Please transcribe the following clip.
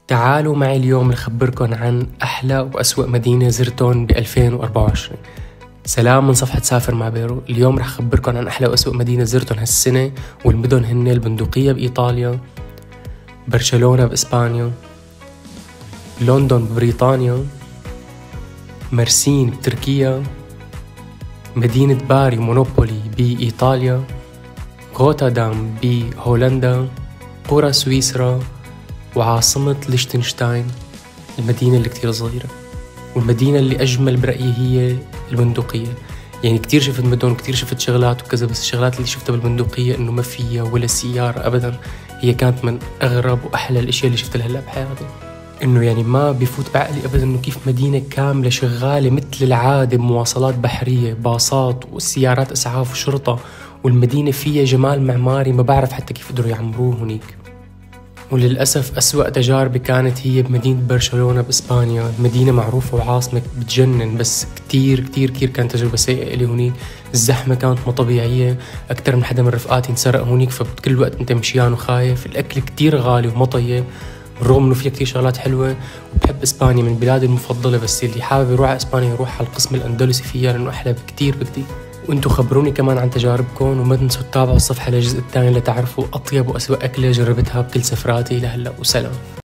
تعالوا معي اليوم نخبركن عن أحلى وأسوأ مدينة زرتون ب 2024. سلام من صفحة سافر مع بيرو. اليوم رح خبركن عن أحلى وأسوأ مدينة زرتون هالسنة، والمدن هن البندقية بإيطاليا، برشلونة بإسبانيا، لندن ببريطانيا، مرسين بتركيا، مدينة باري مونوبولي بإيطاليا، غوتردام بهولندا، قرى سويسرا، وعاصمة ليشتنشتاين المدينة اللي كتير صغيرة. والمدينة اللي أجمل برأيي هي البندقية. يعني كتير شفت مدن، كتير شفت شغلات وكذا، بس الشغلات اللي شفتها بالبندقية إنه ما فيها ولا سيارة أبدا. هي كانت من أغرب وأحلى الأشياء اللي شفتها هلا بحياتي. إنه يعني ما بيفوت بعقلي أبدا إنه كيف مدينة كاملة شغالة مثل العادة بمواصلات بحرية، باصات وسيارات إسعاف وشرطة، والمدينة فيها جمال معماري ما بعرف حتى كيف قدروا يعمروه هنيك. وللأسف أسوأ تجاربي كانت هي بمدينة برشلونة بإسبانيا. المدينة معروفة وعاصمة بتجنن، بس كتير كتير كتير كانت تجربة سيئة إلي هنيك. الزحمة كانت مو طبيعية، أكتر من حدا من رفقاتي انسرق هنيك، فبكل وقت أنت مشيان وخايف. الأكل كتير غالي وما طيب، بالرغم إنه فيها كتير شغلات حلوة. وبحب إسبانيا، من بلادي المفضلة، بس اللي حابب يروح على إسبانيا يروح على القسم الأندلسي فيها لأنه أحلى بكتير بكتير. وانتو خبروني كمان عن تجاربكم، وما تنسوا تتابعوا الصفحة للجزء الثاني لتعرفوا أطيب وأسوأ أكلة جربتها بكل سفراتي لهلا. وسلام.